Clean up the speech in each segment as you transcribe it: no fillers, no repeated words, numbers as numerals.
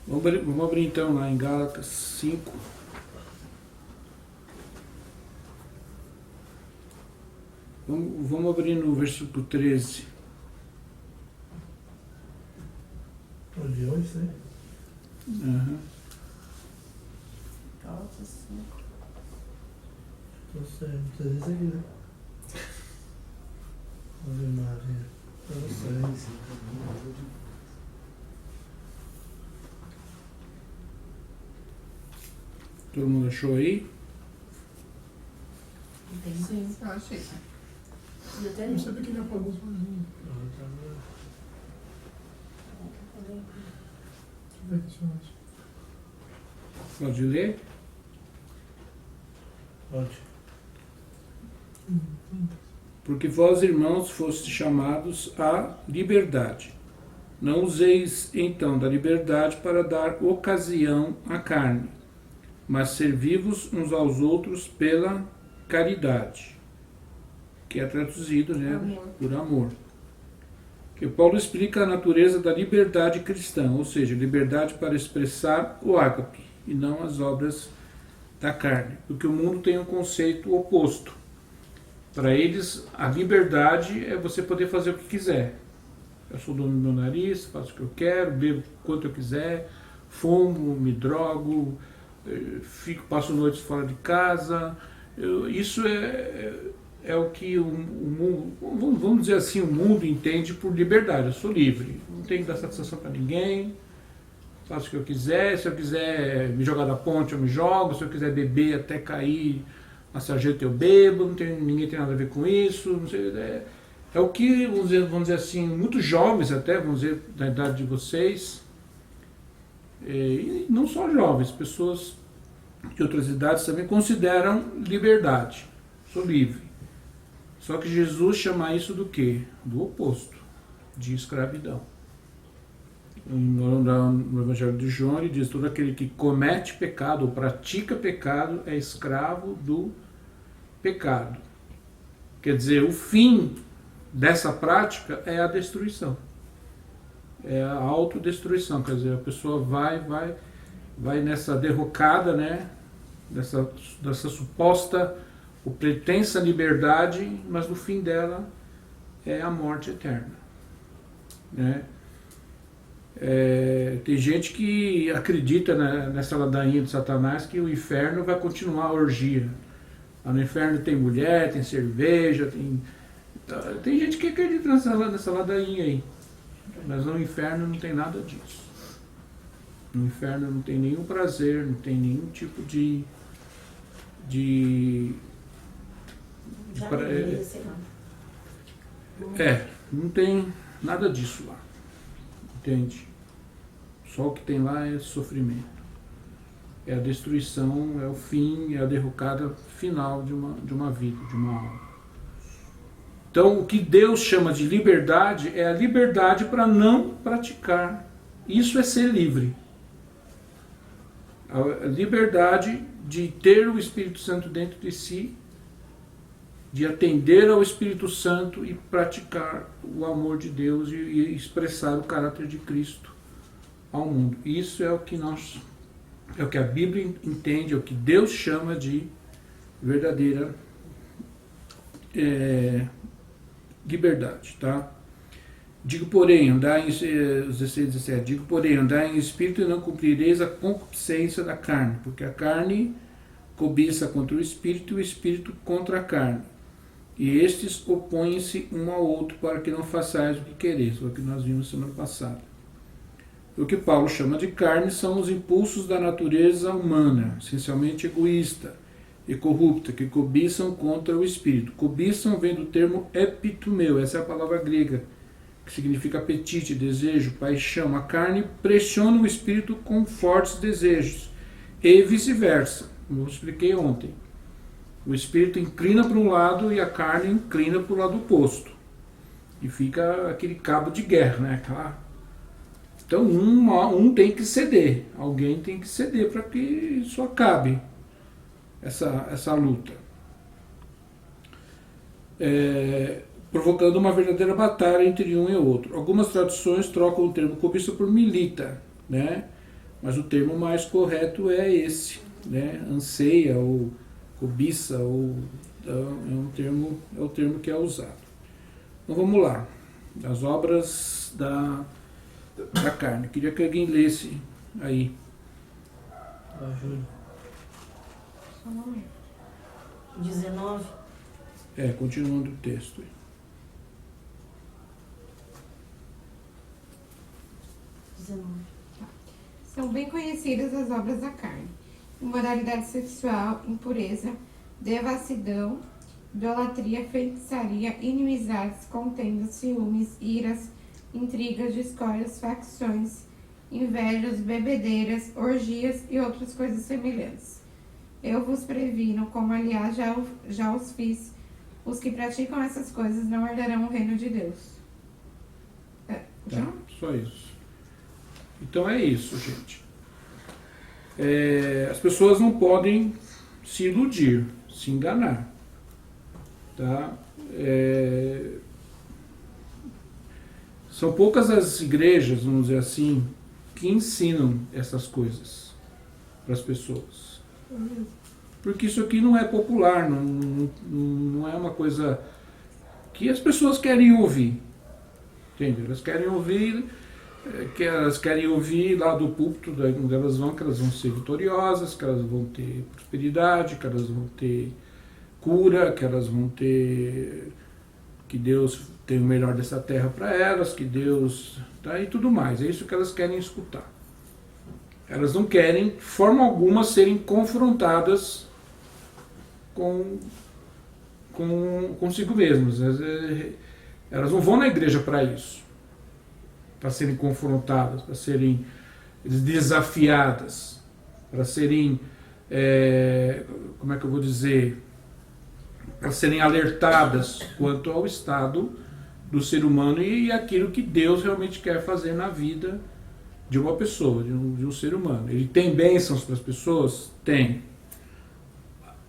Vamos abrir então lá em Gálatas 5. Vamos abrir no versículo 13. O de hoje, né? Uhum. Gálatas 5. Você diz aqui, né? Ave Maria. Vocês. Todo mundo achou aí? Entendi. Sim, eu achei. Eu até Não sei porque ele apagou sozinho. Deixa eu ver aqui se eu acho. Pode ler? Pode. Porque vós, irmãos, fostes chamados à liberdade. Não useis, então, da liberdade para dar ocasião à carne, mas servi-vos uns aos outros pela caridade, que é traduzido, né, Amor. por amor. Que Paulo explica a natureza da liberdade cristã, ou seja, liberdade para expressar o ágape e não as obras da carne, porque o mundo tem um conceito oposto. Para eles, a liberdade é você poder fazer o que quiser. Eu sou dono do meu nariz, faço o que eu quero, bebo quanto eu quiser, fumo, me drogo, passo noites fora de casa. Isso é o que o mundo, vamos dizer assim, o mundo entende por liberdade. Eu sou livre, não tenho que dar satisfação para ninguém, faço o que eu quiser. Se eu quiser me jogar da ponte, eu me jogo. Se eu quiser beber até cair a sarjeta, eu bebo. Ninguém tem nada a ver com isso. Não sei, é o que, vamos dizer assim, muitos jovens até, vamos dizer, da idade de vocês, e não só jovens, pessoas de outras idades também consideram liberdade. Sou livre. Só que Jesus chama isso do quê? Do oposto, de escravidão. No Evangelho de João ele diz: todo aquele que comete pecado ou pratica pecado é escravo do pecado. Quer dizer, o fim dessa prática é a destruição, é a autodestruição. Quer dizer, a pessoa vai nessa derrocada, né, dessa suposta ou pretensa liberdade, mas no fim dela é a morte eterna, né? Tem gente que acredita nessa ladainha de Satanás que o inferno vai continuar a orgia. No inferno tem mulher, tem cerveja, tem gente que acredita nessa ladainha aí. Mas no inferno não tem nada disso. No inferno não tem nenhum prazer, não tem nenhum tipo de não tem nada disso lá. Entende? Só o que tem lá é sofrimento. É a destruição, é o fim, é a derrocada final de uma vida, de uma alma. Então, o que Deus chama de liberdade é a liberdade para não praticar. Isso é ser livre. A liberdade de ter o Espírito Santo dentro de si, de atender ao Espírito Santo e praticar o amor de Deus e expressar o caráter de Cristo ao mundo. Isso é o que a Bíblia entende, é o que Deus chama de verdadeira liberdade, tá? Digo, porém, andai em 16, 17, digo, porém, andai em espírito e não cumprireis a concupiscência da carne, porque a carne cobiça contra o espírito e o espírito contra a carne. E estes opõem-se um ao outro para que não façais o que quereis, foi o que nós vimos semana passada. O que Paulo chama de carne são os impulsos da natureza humana, essencialmente egoísta e corrupta, que cobiçam contra o espírito. Cobiçam vem do termo epitumeu, essa é a palavra grega, que significa apetite, desejo, paixão. A carne pressiona o espírito com fortes desejos, e vice-versa, como eu expliquei ontem. O espírito inclina para um lado e a carne inclina para o lado oposto. E fica aquele cabo de guerra, né? Então um tem que ceder, alguém tem que ceder para que isso acabe, essa luta. Provocando uma verdadeira batalha entre um e outro. Algumas traduções trocam o termo cobiça por milita, né? Mas o termo mais correto é esse, né? Anseia ou cobiça, ou é o termo que é usado. Então vamos lá. As obras da carne. Queria que alguém lesse aí. Ajuda. Só um momento. 19. Continuando o texto. 19. São bem conhecidas as obras da carne: imoralidade sexual, impureza, devassidão, idolatria, feitiçaria, inimizades, contendas, ciúmes, iras, intrigas, discórdias, facções, invejas, bebedeiras, orgias e outras coisas semelhantes. Eu vos previno, como aliás já os fiz, os que praticam essas coisas não herdarão o reino de Deus. Tá, só isso. Então é isso, gente. As pessoas não podem se iludir, se enganar. Tá? São poucas as igrejas, vamos dizer assim, que ensinam essas coisas para as pessoas. Porque isso aqui não é popular, não é uma coisa que as pessoas querem ouvir. Entende? Elas querem ouvir lá do púlpito onde elas vão, que elas vão ser vitoriosas, que elas vão ter prosperidade, que elas vão ter cura, que elas vão ter, que Deus tem o melhor dessa terra para elas, que Deus, tá, e tudo mais. É isso que elas querem escutar. Elas não querem, de forma alguma, serem confrontadas consigo mesmas. Elas não vão na igreja para isso, para serem confrontadas, para serem desafiadas, para serem, como é que eu vou dizer, para serem alertadas quanto ao estado do ser humano e aquilo que Deus realmente quer fazer na vida de uma pessoa, de um ser humano. Ele tem bênçãos para as pessoas? Tem.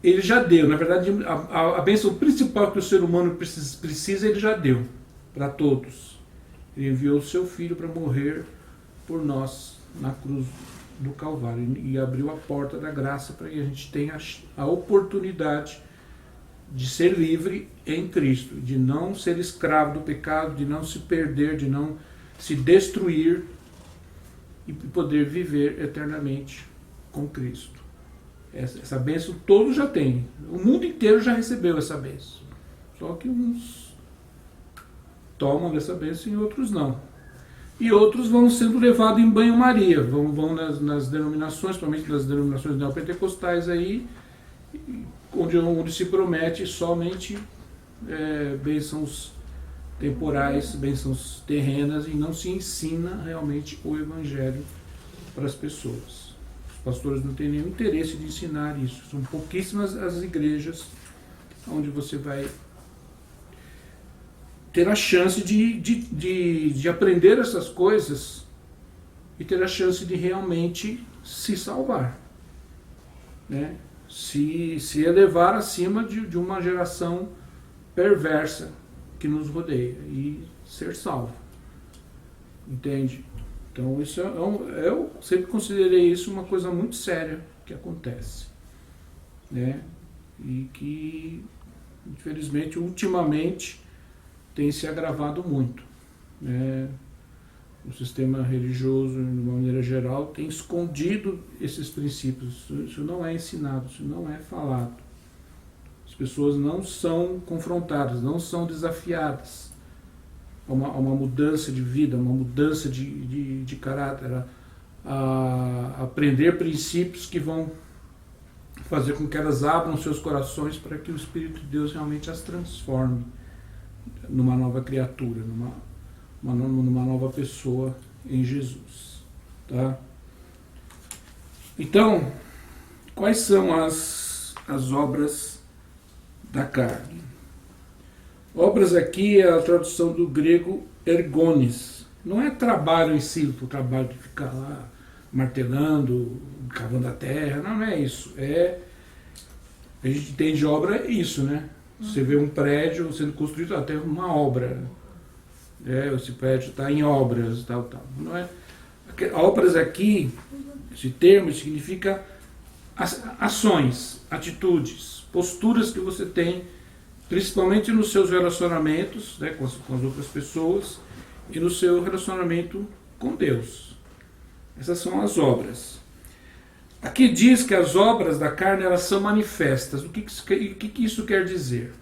Ele já deu. Na verdade, a bênção principal que o ser humano precisa, ele já deu para todos. Ele enviou o seu Filho para morrer por nós na cruz do Calvário e abriu a porta da graça para que a gente tenha a oportunidade de ser livre em Cristo, de não ser escravo do pecado, de não se perder, de não se destruir e poder viver eternamente com Cristo. Essa bênção todos já têm. O mundo inteiro já recebeu essa bênção. Só que uns tomam dessa bênção e outros não. E outros vão sendo levados em banho-maria, vão nas denominações, principalmente nas denominações neopentecostais aí, onde se promete somente bênçãos temporais, bênçãos terrenas, e não se ensina realmente o Evangelho para as pessoas. Os pastores não têm nenhum interesse de ensinar isso. São pouquíssimas as igrejas onde você vai ter a chance de aprender essas coisas e ter a chance de realmente se salvar, né? Se elevar acima de uma geração perversa que nos rodeia e ser salvo. Entende? Então isso eu sempre considerei isso uma coisa muito séria que acontece, né? E que infelizmente ultimamente tem se agravado muito, né? O sistema religioso, de uma maneira geral, tem escondido esses princípios. Isso não é ensinado, isso não é falado. As pessoas não são confrontadas, não são desafiadas a uma mudança de vida, uma mudança de caráter, a aprender princípios que vão fazer com que elas abram seus corações para que o Espírito de Deus realmente as transforme numa nova criatura, numa nova pessoa em Jesus. Tá? Então, quais são as obras da carne? Obras aqui é a tradução do grego ergones. Não é trabalho em si, o trabalho de ficar lá martelando, cavando a terra, não é isso. A gente entende obra é isso, né? Você vê um prédio sendo construído, até uma obra. Esse prédio está em obras, tal. Não é? Obras aqui Esse termo significa ações, atitudes, posturas que você tem, principalmente nos seus relacionamentos, né, com as outras pessoas e no seu relacionamento com Deus. Essas são as obras. Aqui diz que as obras da carne elas são manifestas. O que isso quer dizer?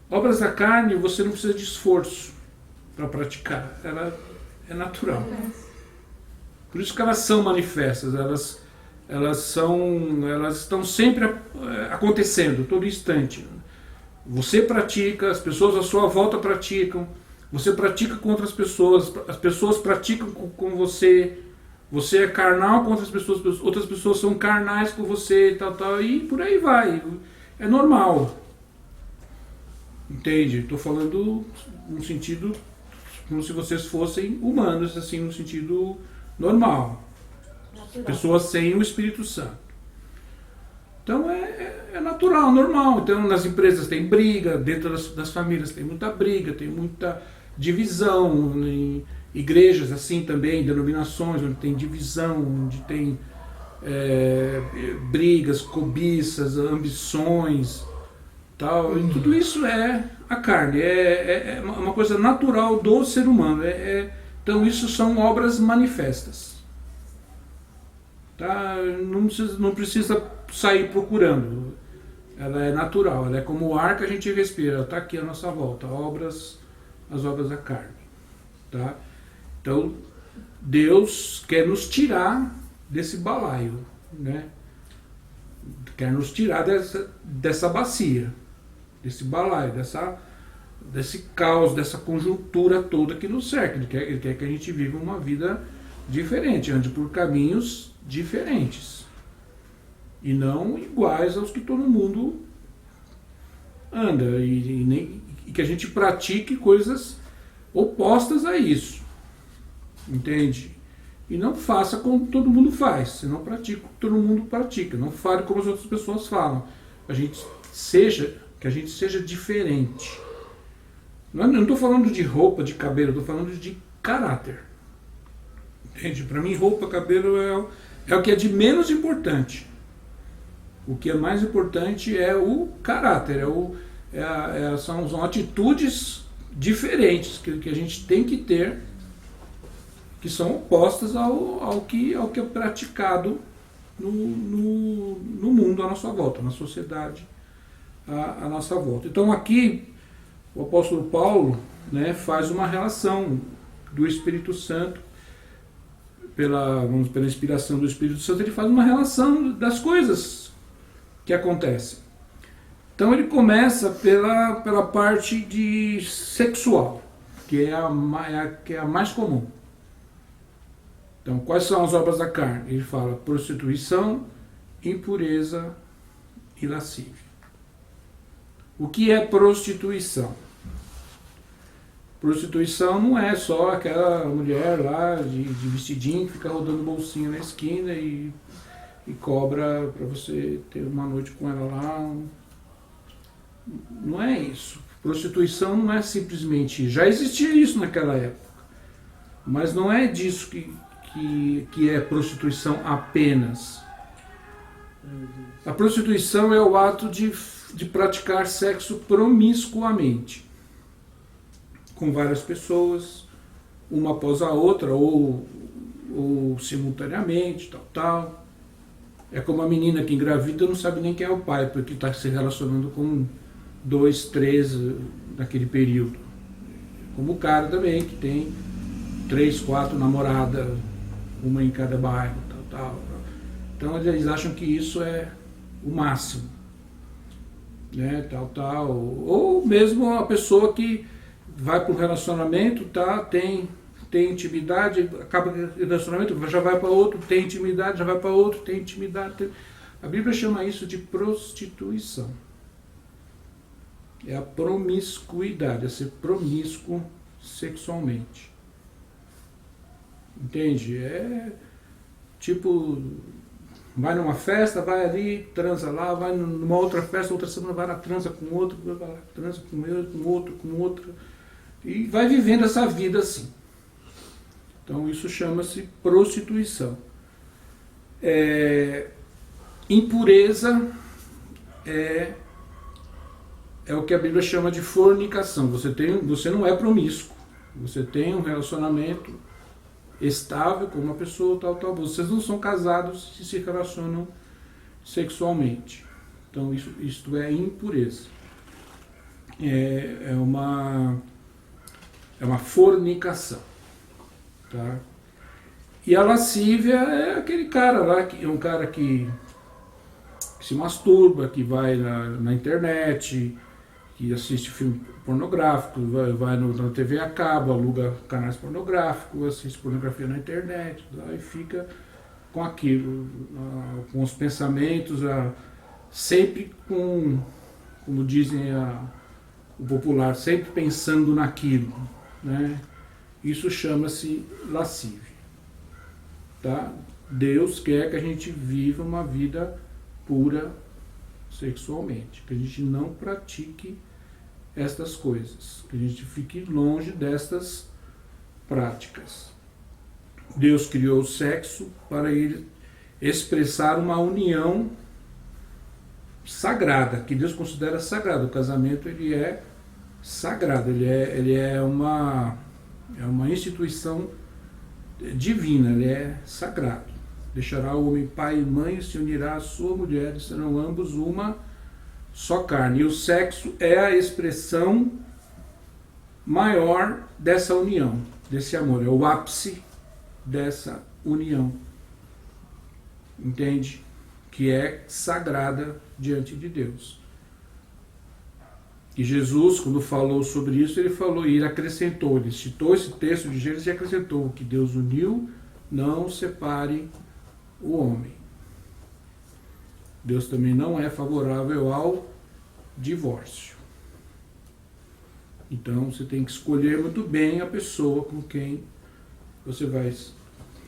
Obras da carne você não precisa de esforço para praticar. Ela é natural. Por isso que elas são manifestas. Elas estão sempre acontecendo, todo instante. Você pratica, as pessoas à sua volta praticam, você pratica com outras pessoas, as pessoas praticam com você, você é carnal com outras pessoas são carnais com você, e por aí vai. É normal. Entende? Estou falando no sentido como se vocês fossem humanos, assim, no sentido normal. Natural. Pessoas sem o Espírito Santo. Então é natural, normal. Então nas empresas tem briga, dentro das famílias tem muita briga, tem muita divisão, em igrejas assim também, denominações onde tem divisão, onde tem brigas, cobiças, ambições, tal. E tudo isso é a carne, é uma coisa natural do ser humano. Então isso são obras manifestas. Tá? Não precisa sair procurando. Ela é natural, ela é como o ar que a gente respira, está aqui à nossa volta, as obras da carne. Tá? Então, Deus quer nos tirar desse balaio, né? Quer nos tirar dessa bacia, desse balaio, desse caos, dessa conjuntura toda que nos cerca. Ele quer que a gente viva uma vida diferente, ande por caminhos diferentes e não iguais aos que todo mundo anda, e que a gente pratique coisas opostas a isso, entende? E não faça como todo mundo faz, você não pratica o que todo mundo pratica, não fale como as outras pessoas falam, que a gente seja diferente. Não estou falando de roupa, de cabelo, estou falando de caráter. Entende? Para mim, roupa, cabelo é o que é de menos importante. O que é mais importante é o caráter, são atitudes diferentes que a gente tem que ter, que são opostas ao que é praticado no mundo à nossa volta, na sociedade à nossa volta. Então aqui o apóstolo Paulo, né, faz uma relação do Espírito Santo, pela inspiração do Espírito Santo, ele faz uma relação das coisas que acontecem. Então ele começa pela parte de sexual, que é a mais comum. Então, quais são as obras da carne? Ele fala prostituição, impureza e lascívia. O que é prostituição? Prostituição não é só aquela mulher lá de vestidinho que fica rodando bolsinha na esquina e cobra para você ter uma noite com ela lá. Não é isso. Prostituição não é simplesmente... Já existia isso naquela época, mas não é disso que é prostituição apenas. A prostituição é o ato de praticar sexo promiscuamente, com várias pessoas, uma após a outra, ou simultaneamente, tal. É como a menina que engravida não sabe nem quem é o pai, porque está se relacionando com 2, 3 naquele período. Como o cara também, que tem 3, 4 namoradas, uma em cada bairro, tal. Então eles acham que isso é o máximo, né, tal. Ou mesmo a pessoa que vai para um relacionamento, tem intimidade, acaba o relacionamento, já vai para outro, tem intimidade, já vai para outro, tem intimidade. A Bíblia chama isso de prostituição. É a promiscuidade, é ser promíscuo sexualmente. Entende? É tipo, vai numa festa, vai ali, transa lá, vai numa outra festa, outra semana vai lá, transa com outro, vai lá, transa com outro, e vai vivendo essa vida assim. Então isso chama-se prostituição. Impureza é o que a Bíblia chama de fornicação. Você não é promíscuo. Você tem um relacionamento estável com uma pessoa, tal. Vocês não são casados e se relacionam sexualmente. Então, isto é impureza. É uma fornicação. Tá? E a lascívia é aquele cara lá, que é um cara que se masturba, que vai na internet, que assiste filme pornográfico, vai na TV a cabo, aluga canais pornográficos, assiste pornografia na internet, e fica com aquilo, com os pensamentos, sempre com, como dizem o popular, sempre pensando naquilo, né? Isso chama-se lascívia. Tá? Deus quer que a gente viva uma vida pura sexualmente, que a gente não pratique estas coisas, que a gente fique longe destas práticas. Deus criou o sexo para ele expressar uma união sagrada, que Deus considera sagrado. O casamento, ele é sagrado, ele é uma instituição divina, ele é sagrado. Deixará o homem pai e mãe e se unirá à sua mulher, e serão ambos uma só carne. E o sexo é a expressão maior dessa união, desse amor, é o ápice dessa união. Entende? Que é sagrada diante de Deus. E Jesus, quando falou sobre isso, ele acrescentou, ele citou esse texto de Gênesis e acrescentou: que Deus uniu, não separe o homem. Deus também não é favorável ao divórcio. Então você tem que escolher muito bem a pessoa com quem você vai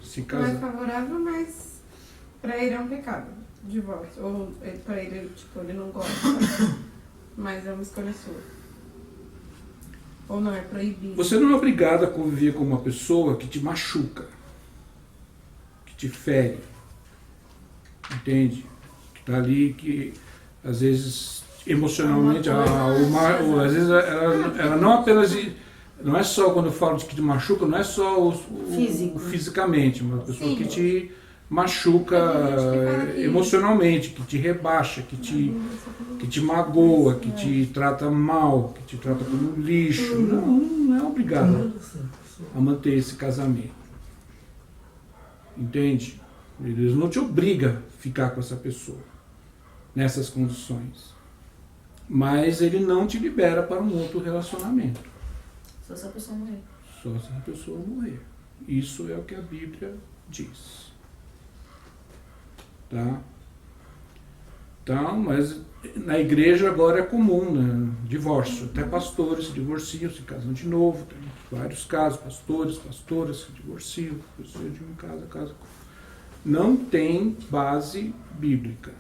se casar. Não é favorável, mas para ele é um pecado, divórcio. Ou para ele, ele não gosta, mas é uma escolha sua. Ou não, é proibido. Você não é obrigado a conviver com uma pessoa que te machuca, que te fere, entende? Que está ali, que às vezes emocionalmente, às vezes ela não apenas, não é só, quando eu falo de que te machuca, não é só fisicamente, uma pessoa Sim. que te machuca emocionalmente, que te rebaixa, que te magoa, que te trata mal, que te trata como um lixo. Não é obrigado a manter esse casamento. Entende? Deus não te obriga a ficar com essa pessoa nessas condições. Mas ele não te libera para um outro relacionamento. Só se a pessoa morrer. Só se a pessoa morrer. Isso é o que a Bíblia diz. Tá? Então, mas na igreja agora é comum, né? Divórcio. Até pastores se divorciam, se casam de novo. Tem vários casos, pastoras se divorciam, pessoa de um casa. Não tem base bíblica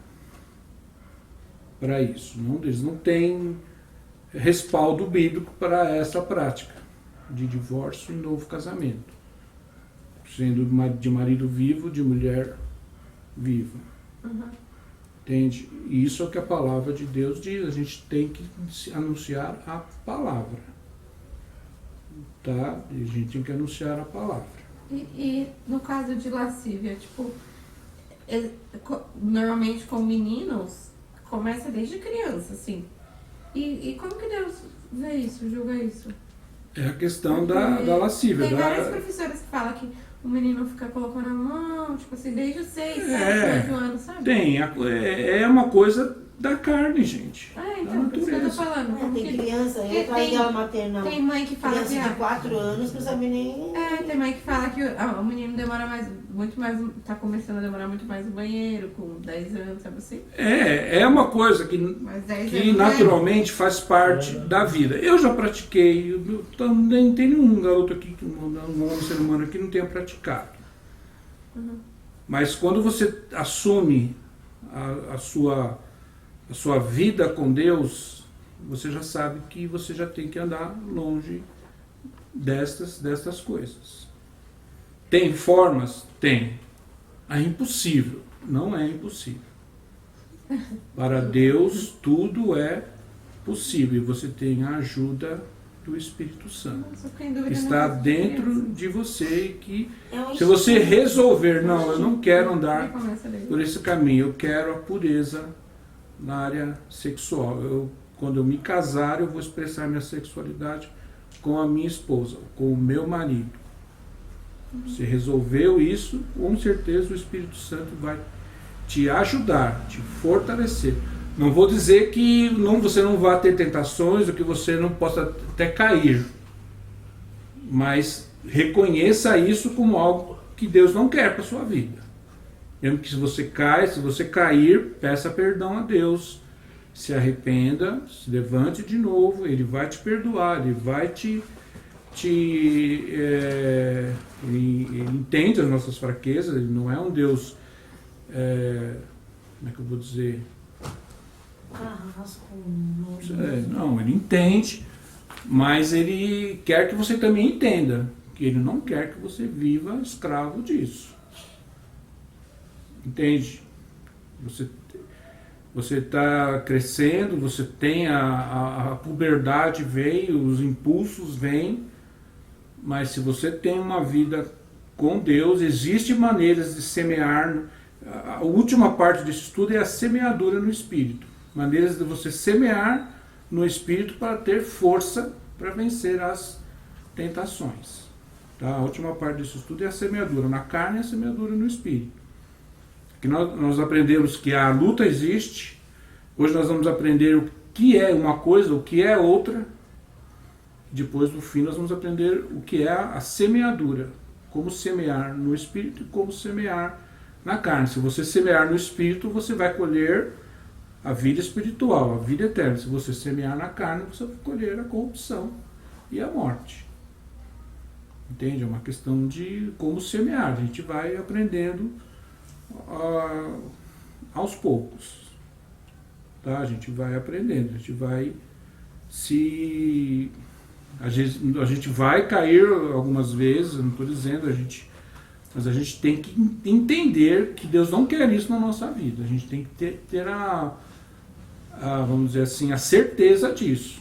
para isso. Eles não têm respaldo bíblico para essa prática de divórcio e novo casamento. Sendo de marido vivo, de mulher viva. Uhum. Entende? E isso é o que a palavra de Deus diz. A gente tem que anunciar a palavra. Tá? E a gente tem que anunciar a palavra. E no caso de lascívia, normalmente com meninos, começa desde criança, assim. E como que Deus vê isso, julga isso? É a questão da lascívia. Tem várias professoras que falam que o menino fica colocando a mão, desde os 6, 7, 8 anos, sabe? Tem. É uma coisa da carne, gente. Então, por isso que eu tô falando. Tem criança, aí ela maternal. Tem mãe que fala criança de 4 anos, não sabe nem... tem mãe que fala que o menino demora muito mais, tá começando a demorar muito mais no banheiro, com 10 anos, sabe assim? É uma coisa que naturalmente faz parte da vida. Eu já pratiquei, nem tem nenhum garoto aqui, um ser humano aqui, não tenha praticado. Uhum. Mas quando você assume a sua vida com Deus, você já sabe que você já tem que andar longe destas coisas. Tem formas? Tem. a impossível. Não é impossível. Para Deus tudo é possível. E você tem a ajuda do Espírito Santo. Nossa, eu fiquei em dúvida Que está nessa dentro diferença. de você e que É um se você instinto. resolver, não, eu não quero andar Aí começa daí. por esse caminho, eu quero a pureza na área sexual. Quando eu me casar, eu vou expressar minha sexualidade com a minha esposa, com o meu marido. Você resolveu isso, com certeza o Espírito Santo vai te ajudar, te fortalecer. Não vou dizer que você não vai ter tentações, ou que você não possa até cair. Mas reconheça isso como algo que Deus não quer para a sua vida. Mesmo que se você cair, peça perdão a Deus. Se arrependa, se levante de novo, Ele vai te perdoar, Ele vai Ele entende as nossas fraquezas, Ele não é um Deus, como é que eu vou dizer? Carrasco. Não, Ele entende, mas Ele quer que você também entenda, que Ele não quer que você viva escravo disso. Entende? Você está crescendo, você tem a puberdade veio, os impulsos vêm, mas se você tem uma vida com Deus, existem maneiras de semear. A última parte desse estudo é a semeadura no Espírito. Maneiras de você semear no Espírito para ter força para vencer as tentações. Tá? A última parte desse estudo é a semeadura na carne e a semeadura no Espírito. Que nós aprendemos que a luta existe. Hoje nós vamos aprender o que é uma coisa, o que é outra. Depois, no fim, nós vamos aprender o que é a semeadura. Como semear no Espírito e como semear na carne. Se você semear no Espírito, você vai colher a vida espiritual, a vida eterna. Se você semear na carne, você vai colher a corrupção e a morte. Entende? É uma questão de como semear. A gente vai aprendendo aos poucos, tá? A gente vai aprendendo, a gente vai a gente vai cair algumas vezes, eu não estou dizendo, mas a gente tem que entender que Deus não quer isso na nossa vida. A gente tem que ter vamos dizer assim, a certeza disso,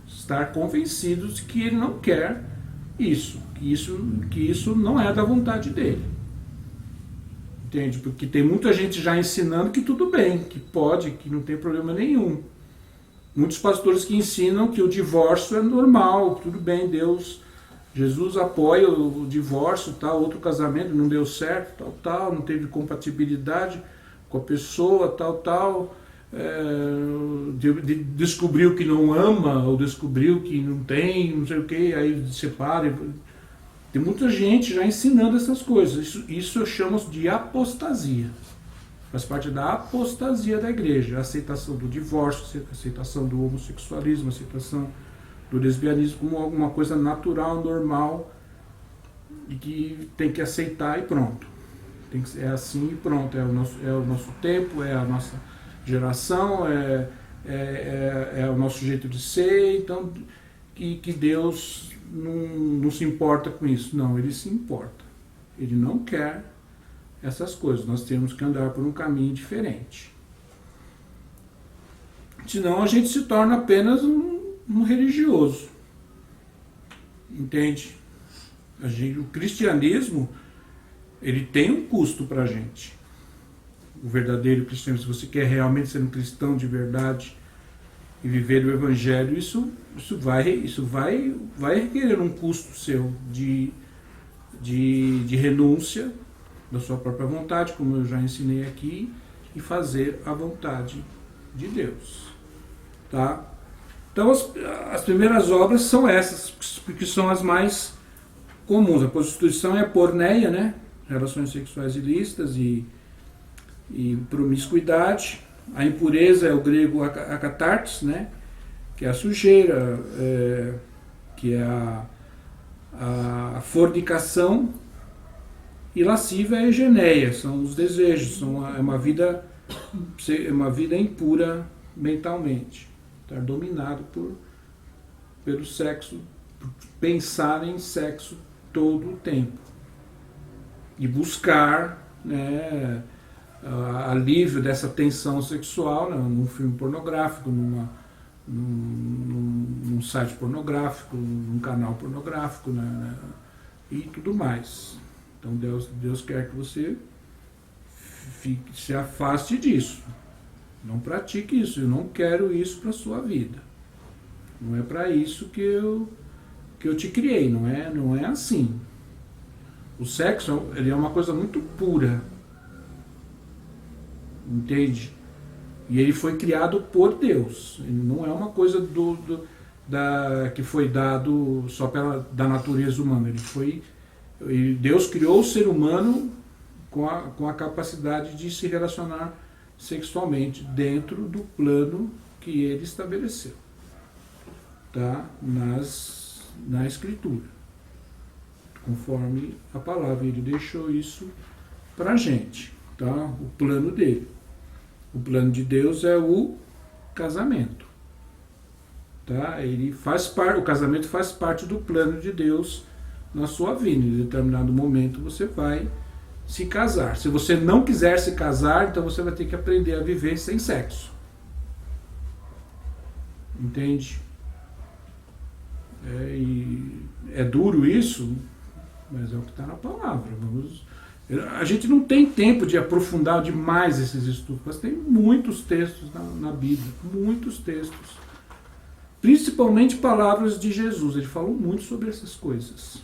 estar convencidos de que Ele não quer isso, que isso não é da vontade dele. Entende? Porque tem muita gente já ensinando que tudo bem, que pode, que não tem problema nenhum. Muitos pastores que ensinam que o divórcio é normal, tudo bem, Jesus apoia o divórcio, tal, outro casamento não deu certo, tal, não teve compatibilidade com a pessoa, tal, descobriu que não ama, ou descobriu que não tem, não sei o que, aí separa. Tem muita gente já ensinando essas coisas. Isso eu chamo de apostasia. Faz parte da apostasia da igreja. A aceitação do divórcio, a aceitação do homossexualismo, a aceitação do lesbianismo como alguma coisa natural, normal, e que tem que aceitar e pronto. É assim e pronto. É o nosso tempo, é a nossa geração, é o nosso jeito de ser. Então, que Deus não se importa com isso. Não, Ele se importa. Ele não quer essas coisas. Nós temos que andar por um caminho diferente. Senão a gente se torna apenas um religioso. Entende? O cristianismo, ele tem um custo para a gente. O verdadeiro cristianismo, se você quer realmente ser um cristão de verdade e viver o Evangelho, isso vai requerer um custo seu de renúncia da sua própria vontade, como eu já ensinei aqui, e fazer a vontade de Deus. Tá? Então as primeiras obras são essas, porque são as mais comuns. A prostituição é a porneia, né? Relações sexuais ilícitas e promiscuidade. A impureza é o grego akatartes, né? Que é a sujeira, que é a fornicação, e lascívia é a egeneia, são os desejos, é uma vida impura mentalmente, estar dominado pelo sexo, por pensar em sexo todo o tempo e buscar né, alívio dessa tensão sexual, né, num filme pornográfico, num site pornográfico, num canal pornográfico, né, e tudo mais. Então Deus quer que você se afaste disso. Não pratique isso. Eu não quero isso para a sua vida. Não é para isso que eu te criei. Não é assim. O sexo, ele é uma coisa muito pura. Entende? E ele foi criado por Deus. Ele não é uma coisa que foi dado só da natureza humana. Deus criou o ser humano com a capacidade de se relacionar sexualmente dentro do plano que ele estabeleceu, tá? Na Escritura, conforme a palavra. Ele deixou isso pra gente, tá? O plano dele. O plano de Deus é o casamento, tá? O casamento faz parte do plano de Deus na sua vida. Em determinado momento você vai se casar. Se você não quiser se casar, então você vai ter que aprender a viver sem sexo. Entende? É duro isso, mas é o que está na palavra. A gente não tem tempo de aprofundar demais esses estudos, mas tem muitos textos na Bíblia, muitos textos. Principalmente palavras de Jesus. Ele falou muito sobre essas coisas.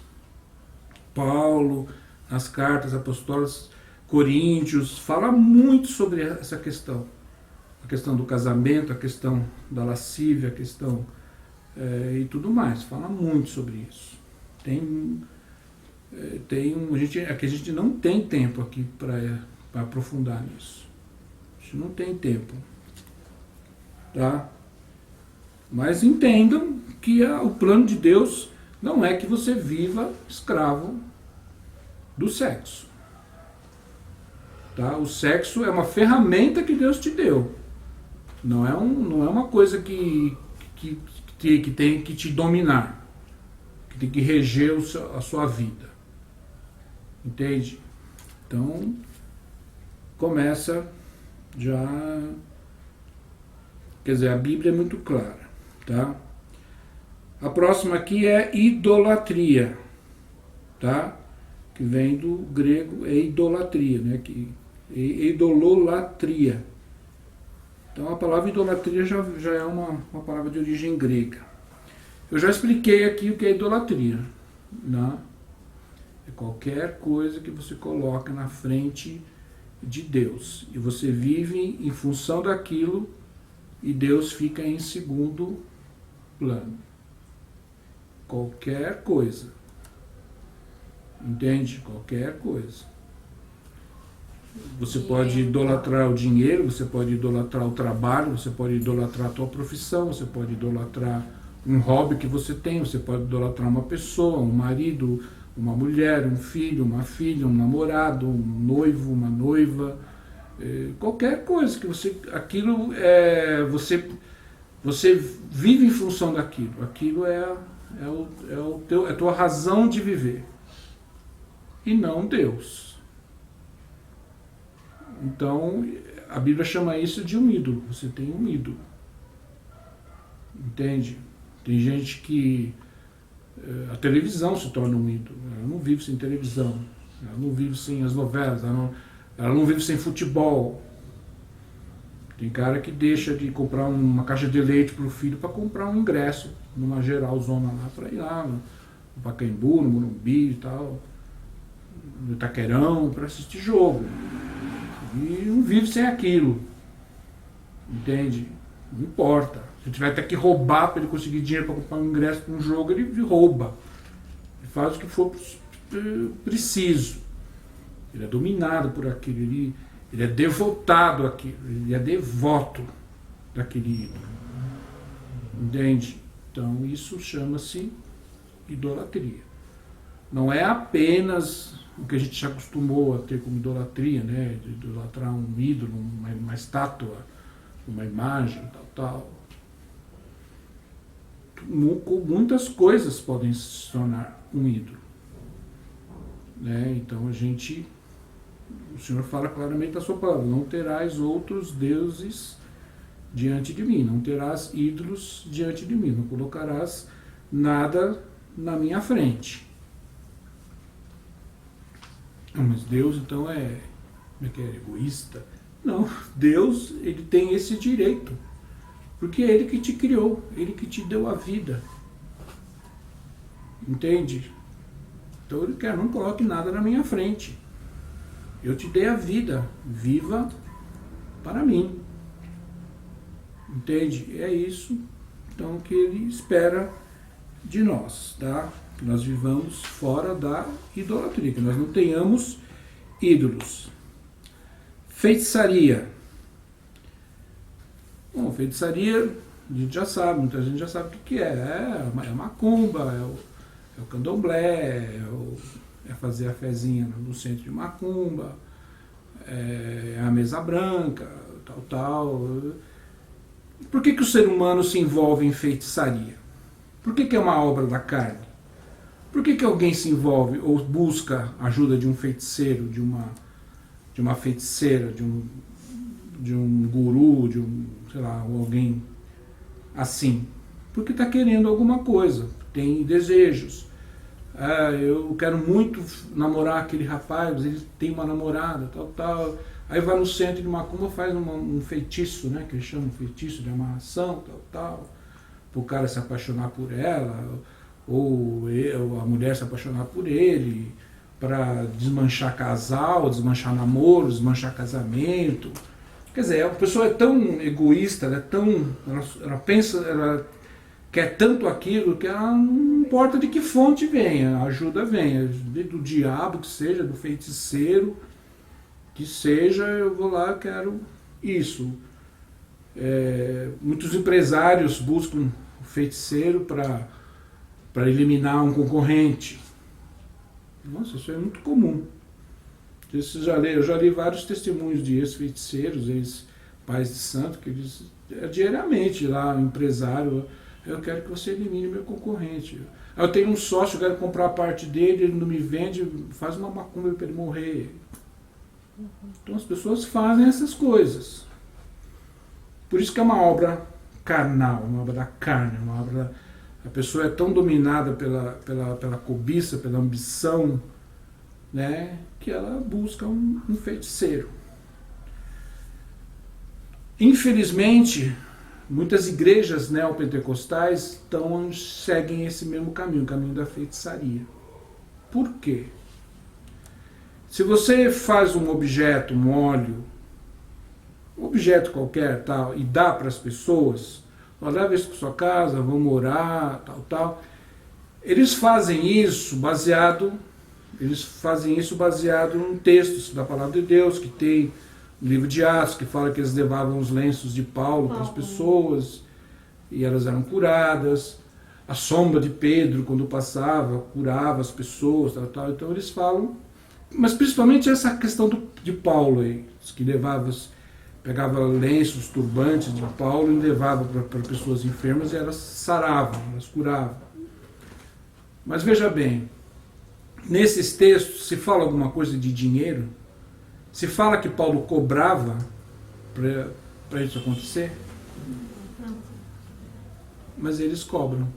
Paulo, nas cartas apostólicas, Coríntios, fala muito sobre essa questão. A questão do casamento, a questão da lascívia, a questão e tudo mais. Fala muito sobre isso. A gente não tem tempo aqui para aprofundar nisso. A gente não tem tempo. Tá? Mas entendam que o plano de Deus não é que você viva escravo do sexo. Tá? O sexo é uma ferramenta que Deus te deu. Não é uma coisa que tem que te dominar, que tem que reger a sua vida. Entende? Então, começa já... Quer dizer, a Bíblia é muito clara. Tá? A próxima aqui é idolatria. Tá? Que vem do grego idolatria, né? Idololatria. Então a palavra idolatria já é uma palavra de origem grega. Eu já expliquei aqui o que é idolatria, né? É qualquer coisa que você coloca na frente de Deus e você vive em função daquilo e Deus fica em segundo plano. Qualquer coisa. Entende? Qualquer coisa. Você pode idolatrar o dinheiro, você pode idolatrar o trabalho, você pode idolatrar a tua profissão, você pode idolatrar um hobby que você tem, você pode idolatrar uma pessoa, um marido, uma mulher, um filho, uma filha, um namorado, um noivo, uma noiva, qualquer coisa que você... Aquilo você vive em função daquilo. Aquilo é a tua razão de viver. E não Deus. Então, a Bíblia chama isso de um ídolo. Você tem um ídolo. Entende? Tem gente que... A televisão se torna um ídolo. Ela não vive sem televisão. Ela não vive sem as novelas. Ela não vive sem futebol. Tem cara que deixa de comprar uma caixa de leite para o filho para comprar um ingresso numa geralzona lá, para ir lá no Pacaembu, no Morumbi e tal, no Itaquerão, para assistir jogo. E não vive sem aquilo. Entende? Não importa. Se tiver até que roubar para ele conseguir dinheiro para comprar um ingresso para um jogo, ele rouba. Ele faz o que for preciso. Ele é dominado por aquilo. Ele é devotado àquilo. Ele é devoto daquele ídolo. Entende? Então isso chama-se idolatria. Não é apenas o que a gente já acostumou a ter como idolatria, né? De idolatrar um ídolo, uma estátua, uma imagem, tal. Muitas coisas podem se tornar um ídolo. Né? Então a gente O Senhor fala claramente na sua palavra: não terás outros deuses diante de mim, não terás ídolos diante de mim, não colocarás nada na minha frente. Mas Deus então como é que é, egoísta? Não, Deus, ele tem esse direito, porque é Ele que te criou, Ele que te deu a vida. Entende? Então Ele quer: não coloque nada na minha frente. Eu te dei a vida, viva para mim. Entende? É isso então que Ele espera de nós, tá? Que nós vivamos fora da idolatria, que nós não tenhamos ídolos. Feitiçaria. Bom, feitiçaria, a gente já sabe, muita gente já sabe o que é. É macumba, é o candomblé, é fazer a fezinha no centro de macumba, é a mesa branca, tal. Por que o ser humano se envolve em feitiçaria? Por que é uma obra da carne? Por que alguém se envolve ou busca a ajuda de um feiticeiro, de uma feiticeira, de um guru, sei lá, alguém assim? Porque está querendo alguma coisa, tem desejos. Eu quero muito namorar aquele rapaz, ele tem uma namorada, tal. Aí vai no centro de macumba, faz um feitiço, né, que eles chamam feitiço de amarração, tal, para o cara se apaixonar por ela, ou a mulher se apaixonar por ele, para desmanchar casal, desmanchar namoro, desmanchar casamento. Quer dizer, a pessoa é tão egoísta, ela pensa, ela quer tanto aquilo que ela não importa de que fonte venha, a ajuda venha, do diabo que seja, do feiticeiro que seja, eu vou lá, quero isso. Muitos empresários buscam um feiticeiro para eliminar um concorrente. Nossa, isso é muito comum. Eu já li vários testemunhos de ex-feiticeiros, ex-pais de santo, que eles diariamente lá, um empresário: eu quero que você elimine meu concorrente. Eu tenho um sócio, eu quero comprar a parte dele, ele não me vende, faz uma macumba para ele morrer. Então as pessoas fazem essas coisas. Por isso que é uma obra carnal, uma obra da carne, uma obra... A pessoa é tão dominada pela cobiça, pela ambição, né, que ela busca um feiticeiro. Infelizmente, muitas igrejas neopentecostais seguem esse mesmo caminho, o caminho da feitiçaria. Por quê? Se você faz um objeto, um óleo, um objeto qualquer, tal, e dá para as pessoas, leva isso para sua casa, vamos orar, tal. Eles fazem isso baseado em textos da palavra de Deus, que tem o livro de Atos, que fala que eles levavam os lenços de Paulo para as pessoas, e elas eram curadas. A sombra de Pedro, quando passava, curava as pessoas, tal. Então eles falam, mas principalmente essa questão de Paulo aí, que pegava lenços, turbantes de Paulo e levava para pessoas enfermas, e elas saravam, elas curavam. Mas veja bem, nesses textos se fala alguma coisa de dinheiro? Se fala que Paulo cobrava para isso acontecer? Mas eles cobram.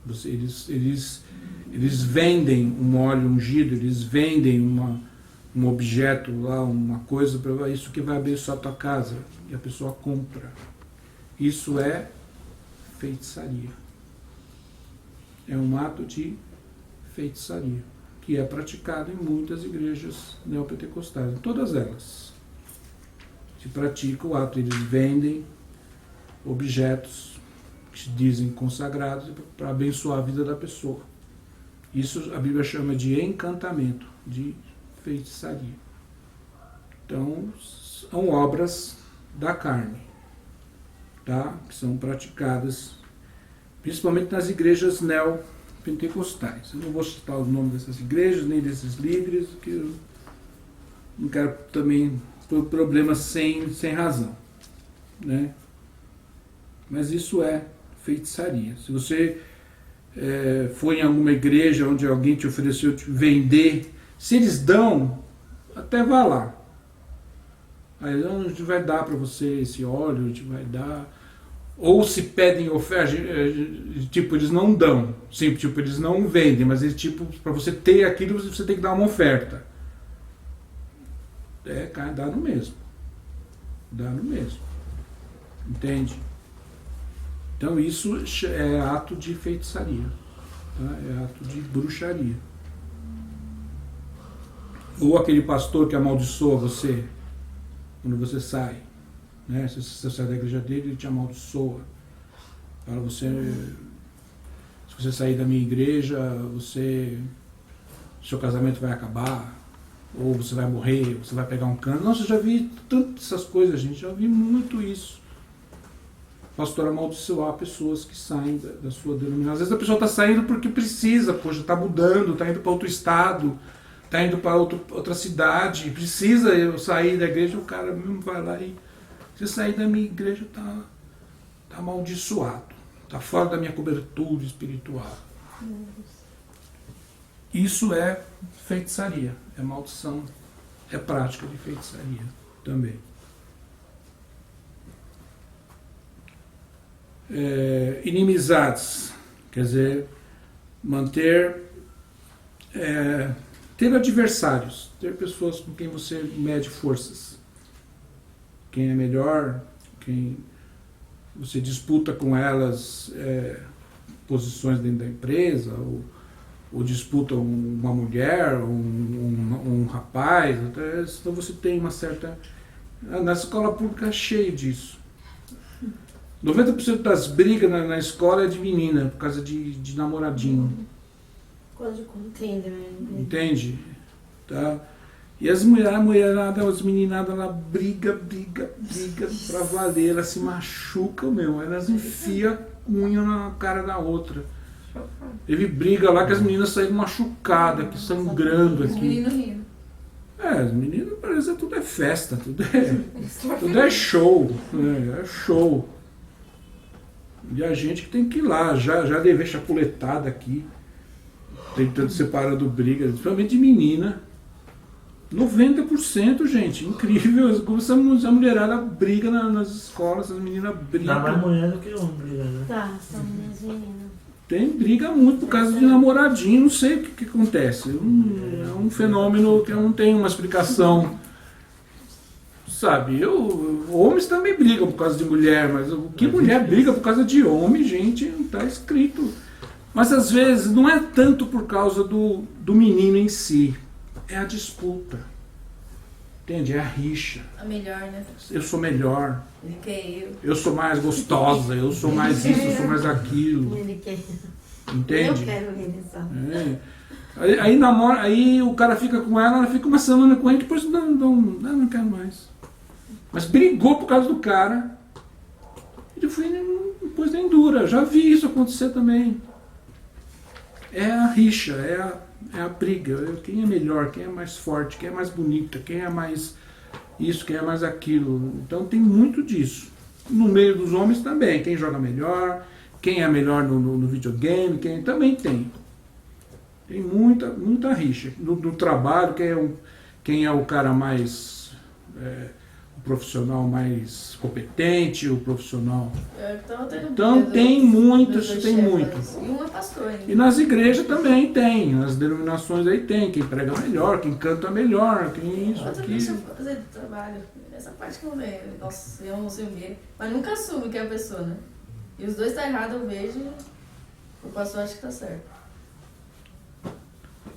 Eles vendem um óleo ungido, eles vendem um objeto lá, uma coisa, para isso que vai abençoar a tua casa, e a pessoa compra. Isso é feitiçaria. É um ato de feitiçaria, que é praticado em muitas igrejas neopentecostais, em todas elas. Se pratica o ato, eles vendem objetos que se dizem consagrados para abençoar a vida da pessoa. Isso a Bíblia chama de encantamento, de feitiçaria. Então, são obras da carne, tá? Que são praticadas principalmente nas igrejas neopentecostais. Eu não vou citar os nomes dessas igrejas, nem desses líderes, porque eu não quero também problemas sem razão, né? Mas isso é feitiçaria. Se você for em alguma igreja onde alguém te ofereceu te vender, se eles dão, até vá lá. Aí a gente vai dar para você esse óleo, a gente vai dar. Ou se pedem oferta, tipo, eles não dão. Sim, tipo, eles não vendem, mas eles, tipo, para você ter aquilo, você tem que dar uma oferta. Dá no mesmo. Dá no mesmo. Entende? Então isso é ato de feitiçaria. Tá? É ato de bruxaria. Ou aquele pastor que amaldiçoa você quando você sai. Né? Se você sai da igreja dele, ele te amaldiçoa. Para você, se você sair da minha igreja, seu casamento vai acabar, ou você vai morrer, ou você vai pegar um câncer. Nossa, eu já vi tantas essas coisas, gente, já vi muito isso. O pastor amaldiçoar pessoas que saem da sua denominação. Às vezes a pessoa está saindo porque precisa, poxa, está mudando, está indo para outro estado, está indo para outra cidade, precisa sair da igreja, o cara mesmo vai lá e... Se sair da minha igreja, está amaldiçoado. Está fora da minha cobertura espiritual. Isso é feitiçaria. É maldição. É prática de feitiçaria também. Inimizades. Quer dizer, ter adversários. Ter pessoas com quem você mede forças. Quem é melhor, quem você disputa com elas posições dentro da empresa, ou disputa uma mulher, um rapaz, então você tem uma certa... Na escola pública é cheio disso. 90% das brigas na escola é de menina, por causa de namoradinho. Quando contende, né? Entende? Tá? E as mulheradas, as meninadas lá briga pra valer, elas se machucam mesmo, elas enfiam a unha na cara da outra. Teve briga lá que as meninas saíram machucadas, aqui, sangrando Os aqui. meninos rindo. As meninas parece que tudo é festa, tudo é show, né? É show. E a gente que tem que ir lá, já levei chapuletada aqui, tentando separar do briga, principalmente de menina. 90%, gente, incrível, como essa mulherada briga nas escolas, as meninas brigam. Dá mais mulher do que homem briga, né? Tá, são minhas meninas. Tem briga muito por causa de namoradinho, não sei o que acontece. É um fenômeno que eu não tenho uma explicação. Sabe, homens também brigam por causa de mulher, mas o que mulher briga por causa de homem, gente, não está escrito. Mas às vezes não é tanto por causa do menino em si. É a disputa. Entende? É a rixa. A melhor, né? Eu sou melhor. Ele quer eu. Eu sou mais gostosa. Eu sou mais isso, eu sou mais aquilo. Ele quer. Entende? Eu quero ele só. Aí namora, aí o cara fica com ela fica uma semana com ele, depois não quero mais. Mas brigou por causa do cara. E depois nem dura. Já vi isso acontecer também. É a rixa, é a briga, quem é melhor, quem é mais forte, quem é mais bonita, quem é mais isso, quem é mais aquilo. Então tem muito disso. No meio dos homens também, quem joga melhor, quem é melhor no videogame, quem também tem. Tem muita rixa. No trabalho, quem é o cara mais... o profissional mais competente, o profissional... Então tem muito. E um é pastor ainda. E nas igrejas também tem, nas denominações aí tem, quem prega melhor, quem canta melhor, quem isso, Outra vez eu aquilo. vou fazer trabalho. Essa parte que eu vejo. Nossa, eu não sei o quê. Mas nunca assumo que é a pessoa, né? E os dois tá errado, eu vejo. O pastor acha que tá certo.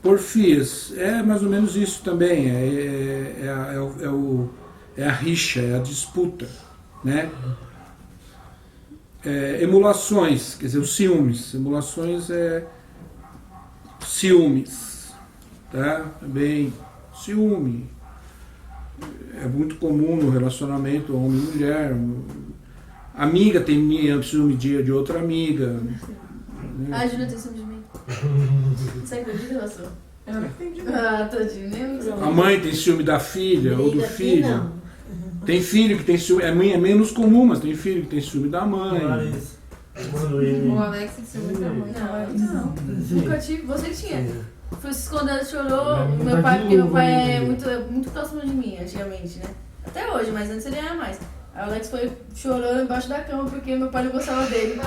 Porfias, é mais ou menos isso também, é a rixa, é a disputa, né? Emulações, quer dizer, os ciúmes. Emulações é ciúmes, tá? Também ciúme. É muito comum no relacionamento homem e mulher. Amiga tem ciúme de outra amiga. Né? Ah, a Júlia tem ciúme de mim. Você acredita, pastor? Ela que tem de Tadinho, nem A mãe tem ciúme da filha ou do Briga aqui, filho. não. Tem filho que tem ciúme, é menos comum, mas tem filho que tem ciúme da mãe. Mas, mano, ele... O Alex tem ciúme da mãe. Não. Nunca tive. Você tinha. foi se esconder, chorou. Vai Meu mudar pai, de porque meu novo, pai né? é muito próximo de mim, antigamente, né? Até hoje, mas antes ele era mais. Aí o Alex foi chorando embaixo da cama porque meu pai não gostava dele.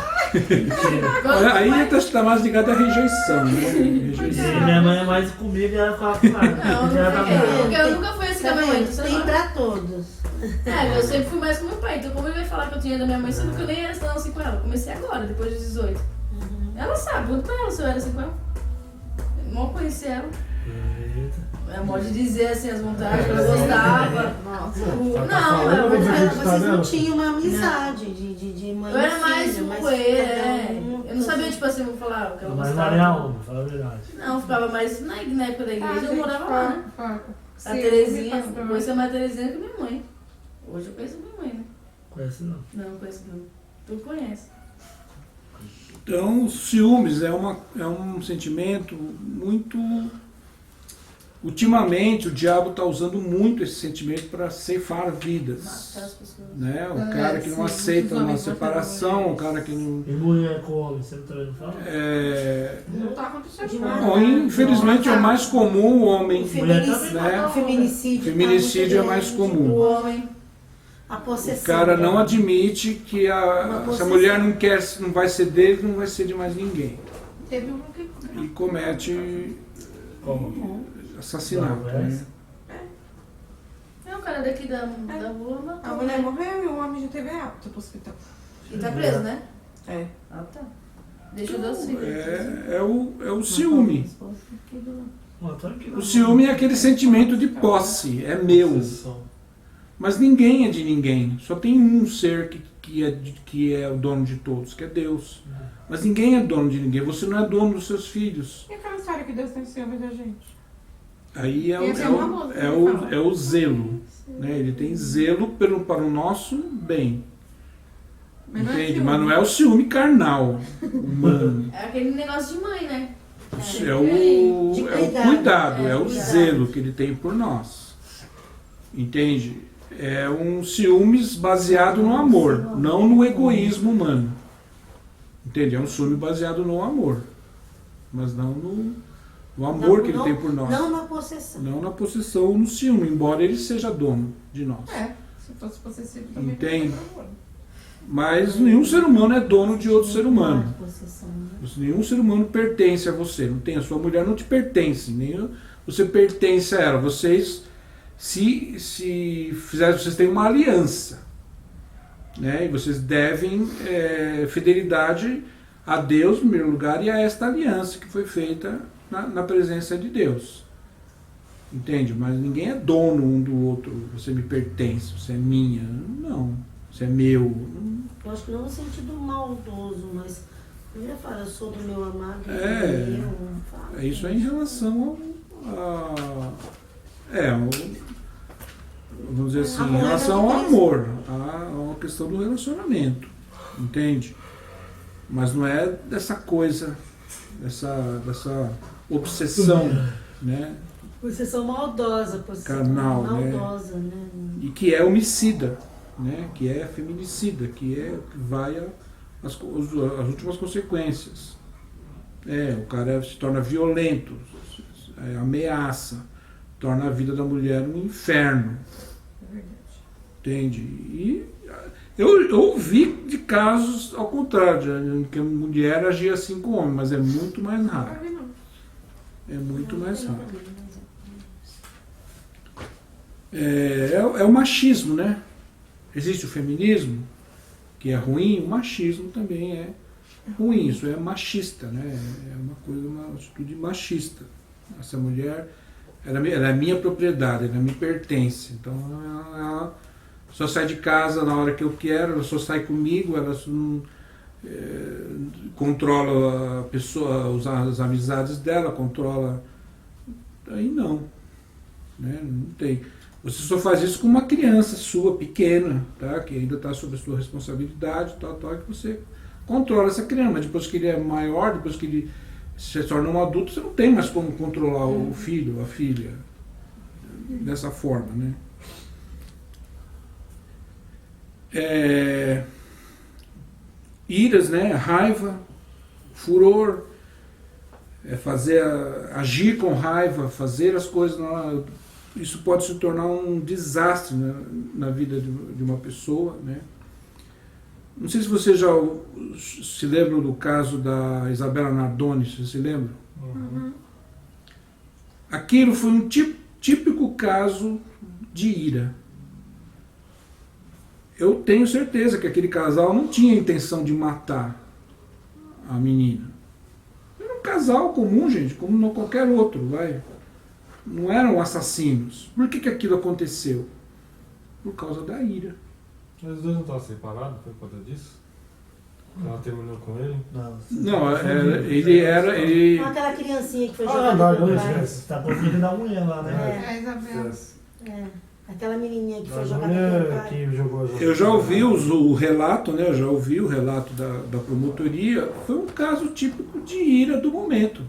Aí tá mais ligado à rejeição, né? E Rejeição. minha mãe é mais comigo e ela ficava com nada. Não, Porque ela não tá fiquei. brava. Porque eu nunca fui assim com a minha mãe. Então, Tem pra todos. eu sempre fui mais com meu pai. Então como ele vai falar que eu tinha da minha mãe, sendo que eu nem era assim com ela. Eu comecei agora, depois de 18. Ela sabe, pergunta pra ela se eu era assim com ela. Eu mal conheci ela. Eita. É modo de dizer assim as vontades que eu gostava. Nossa. Tá Não, falando, eu mas vou a dizer, gente tá Vocês não vendo? tinham uma amizade de mãe eu era mais filha, um mas coelho, cada um- Eu não sabia, tipo assim, vou falar o que ela Mas gostava. Maria Alma, fala a verdade. Não, eu ficava mais na época da igreja, eu morava lá, né? A Sim, Terezinha, pastor. eu conhecia mais a Terezinha que minha mãe. Hoje eu conheço minha mãe, né? Conhece não. Não, conheço não. Tu conhece. Então, ciúmes é um sentimento muito. Ultimamente, o diabo está usando muito esse sentimento para ceifar vidas. Matar as pessoas. Né? O cara que não aceita uma separação, o cara que não. E mulher com homem, você também não fala? Não tá acontecendo. De não. Bom, infelizmente é mais comum o homem. O feminicídio, Né? o feminicídio, Feminicídio tá é mais muito comum. O grande. homem. A O possessão. cara não admite que Uma se a possessão. mulher não quer, não vai ser dele, não vai ser de mais ninguém. Teve um que. E comete Como? assassinato. Não, é? Né? É um cara daqui da rua A matou. mulher morreu e o homem já teve alta pro hospital. E tá preso, né? É. Ah, tá. Deixa eu dar os filhos. É o ciúme. Não, tô aqui não. O ciúme é aquele sentimento de posse, é meu. Possessão. Mas ninguém é de ninguém. Só tem um ser que é o dono de todos, que é Deus. Mas ninguém é dono de ninguém. Você não é dono dos seus filhos. E aquela história que Deus tem ciúme da gente? Aí Esse é uma música que fala. é o zelo. Né? Ele tem zelo para o nosso bem. Mas não é Entende? ciúme. Mas não é o ciúme carnal, humano. É aquele negócio de mãe, né? É o De cuidado, é o cuidado. zelo que ele tem por nós. Entende? É um ciúmes baseado no amor, não no egoísmo humano. Entende? É um ciúme baseado no amor, mas não no amor que ele tem por nós. Não na possessão. Não na possessão ou no ciúme, embora ele seja dono de nós. É, se fosse possessivo também. Entende? não teria problema. Mas nenhum ser humano é dono de outro ser humano. Possessão, né? Nenhum ser humano pertence a você. Não tem, a sua mulher não te pertence. Nem você pertence a ela. Vocês, se fizerem, vocês têm uma aliança. Né? E vocês devem fidelidade a Deus, em primeiro lugar, e a esta aliança que foi feita na presença de Deus. Entende? Mas ninguém é dono um do outro. Você me pertence, você é minha. Não. Você é meu. Eu acho que não no sentido maldoso, mas eu já falo, eu sou do meu amado, ele É. é meu. Fala. É isso aí em relação vamos dizer assim, em Amor, relação ao é amor, a questão do relacionamento, entende? Mas não é dessa coisa, dessa obsessão, né? Possessão maldosa, possessão Carnal, né? maldosa, né? E que é homicida, né? Que é feminicida, que vai às últimas consequências. O cara se torna violento, ameaça, torna a vida da mulher um inferno. É verdade. Entende? E eu ouvi de casos ao contrário, em que a mulher agia assim com o homem, mas é muito mais Não raro. vai ver, não. É muito mais raro. É o machismo, né? Existe o feminismo, que é ruim, o machismo também é ruim, isso é machista, né? É uma atitude machista. Essa mulher, ela é minha propriedade, ela me pertence. Então ela só sai de casa na hora que eu quero, ela só sai comigo, ela não controla a pessoa, as amizades dela, controla. Aí não. Né? Não tem. Você só faz isso com uma criança sua, pequena, tá? Que ainda está sob a sua responsabilidade, tal, que você controla essa criança. Mas depois que ele é maior, depois que ele se torna um adulto, você não tem mais como controlar o filho, a filha, dessa forma, né? Iras, né? Raiva, furor, agir com raiva, fazer as coisas, isso pode se tornar um desastre na vida de uma pessoa, né? Não sei se você já se lembra do caso da Isabela Nardoni, você se lembra? Aquilo foi um típico caso de ira. Eu tenho certeza que aquele casal não tinha a intenção de matar a menina. Era um casal comum, gente, como qualquer outro, vai. Não eram assassinos. Por que aquilo aconteceu? Por causa da ira. Mas os dois não estavam separados, foi por causa disso? Ela terminou com ele? Não, Ele Com aquela criancinha que foi Ah, jogada não, pelo não, pai. esquece. Tá com o filho da mulher lá, né? A Isabela. É, aquela menininha que foi Da jogada pelo mulher pai. que jogou Eu já ouvi o relato, né? Eu já ouvi o relato da promotoria. Foi um caso típico de ira do momento.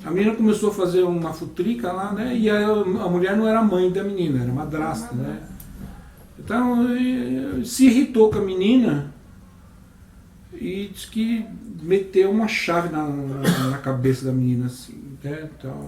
A menina começou a fazer uma futrica lá, né? E a mulher não era mãe da menina, era madrasta, né? Então, se irritou com a menina e disse que meteu uma chave na cabeça da menina, assim, né? Então,